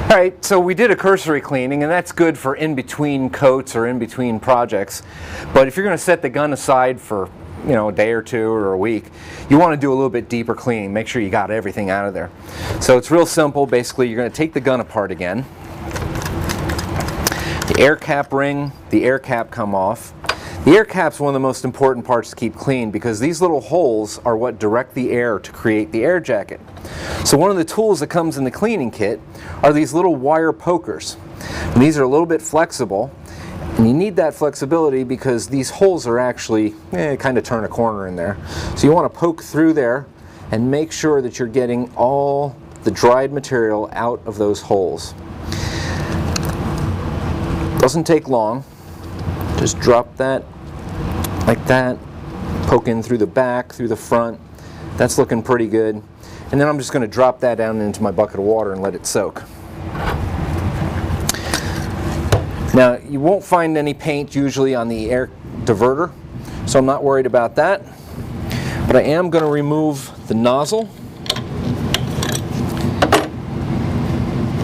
Alright, so we did a cursory cleaning, and that's good for in-between coats or in-between projects. But if you're going to set the gun aside for, you know, a day or two or a week, you want to do a little bit deeper cleaning. Make sure you got everything out of there. So it's real simple. Basically, you're going to take the gun apart again. The air cap ring, the air cap come off. The air cap's one of the most important parts to keep clean because these little holes are what direct the air to create the air jacket. So one of the tools that comes in the cleaning kit are these little wire pokers. And these are a little bit flexible, and you need that flexibility because these holes are actually kind of turn a corner in there. So you want to poke through there and make sure that you're getting all the dried material out of those holes. Doesn't take long. Just drop that like that, poke in through the back, through the front. That's looking pretty good. And then I'm just going to drop that down into my bucket of water and let it soak. Now, you won't find any paint usually on the air diverter, so I'm not worried about that. But I am going to remove the nozzle,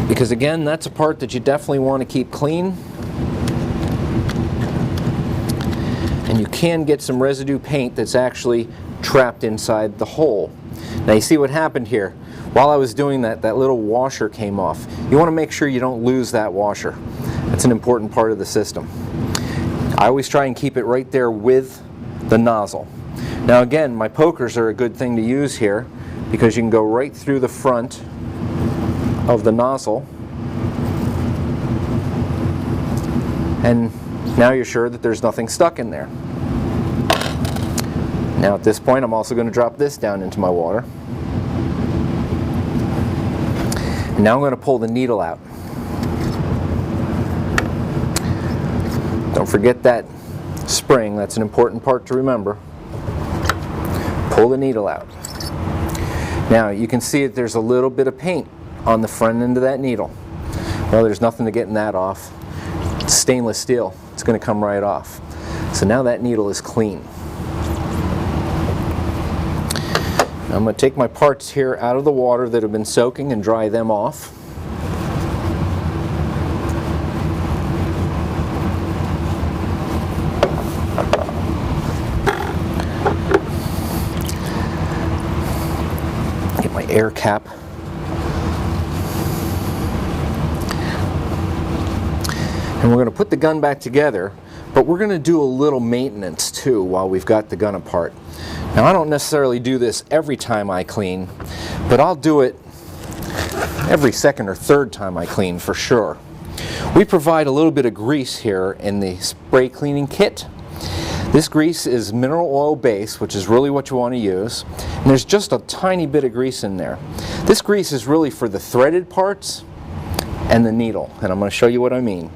because again, that's a part that you definitely want to keep clean. And you can get some residue paint that's actually trapped inside the hole. Now you see what happened here. While I was doing that, that little washer came off. You want to make sure you don't lose that washer. That's an important part of the system. I always try and keep it right there with the nozzle. Now again, my pokers are a good thing to use here because you can go right through the front of the nozzle, and now you're sure that there's nothing stuck in there. Now at this point, I'm also going to drop this down into my water. And now I'm going to pull the needle out. Don't forget that spring. That's an important part to remember. Pull the needle out. Now you can see that there's a little bit of paint on the front end of that needle. Well, there's nothing to getting that off. It's stainless steel. It's going to come right off. So now that needle is clean. I'm going to take my parts here out of the water that have been soaking and dry them off. Get my air cap. And we're going to put the gun back together, but we're going to do a little maintenance too while we've got the gun apart. Now I don't necessarily do this every time I clean, but I'll do it every second or third time I clean for sure. We provide a little bit of grease here in the spray cleaning kit. This grease is mineral oil based, which is really what you want to use. And there's just a tiny bit of grease in there. This grease is really for the threaded parts and the needle, and I'm going to show you what I mean.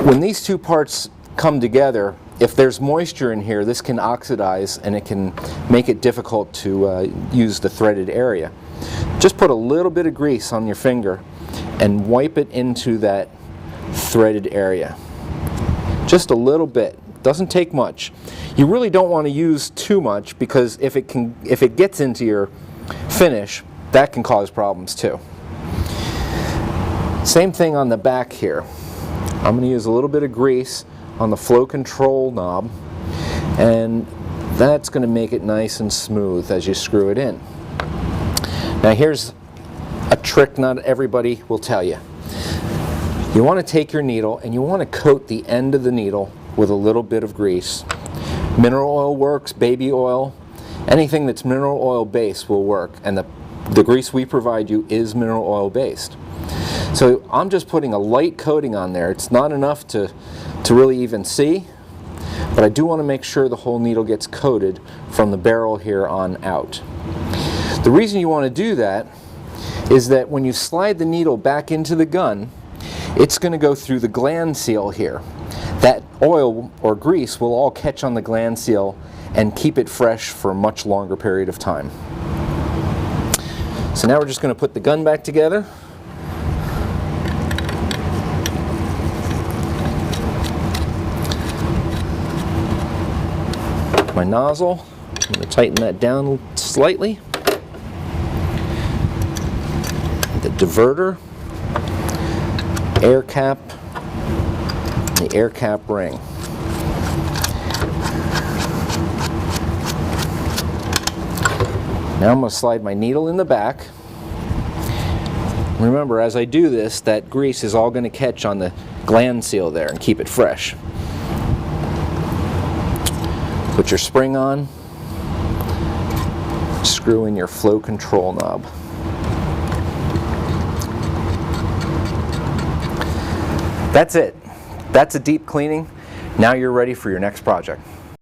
When these two parts come together, if there's moisture in here, this can oxidize and it can make it difficult to use the threaded area. Just put a little bit of grease on your finger and wipe it into that threaded area. Just a little bit. Doesn't take much. You really don't want to use too much because if it gets into your finish, that can cause problems too. Same thing on the back here. I'm going to use a little bit of grease on the flow control knob, and that's going to make it nice and smooth as you screw it in. Now here's a trick not everybody will tell you. You want to take your needle and you want to coat the end of the needle with a little bit of grease. Mineral oil works, baby oil, anything that's mineral oil based will work, and the grease we provide you is mineral oil based. So I'm just putting a light coating on there. It's not enough to really even see, but I do want to make sure the whole needle gets coated from the barrel here on out. The reason you want to do that is that when you slide the needle back into the gun, it's going to go through the gland seal here. That oil or grease will all catch on the gland seal and keep it fresh for a much longer period of time. So now we're just going to put the gun back together. My nozzle, I'm going to tighten that down slightly. The diverter, air cap, and the air cap ring. Now I'm going to slide my needle in the back. Remember, as I do this, that grease is all going to catch on the gland seal there and keep it fresh. Put your spring on, screw in your flow control knob. That's it. That's a deep cleaning. Now you're ready for your next project.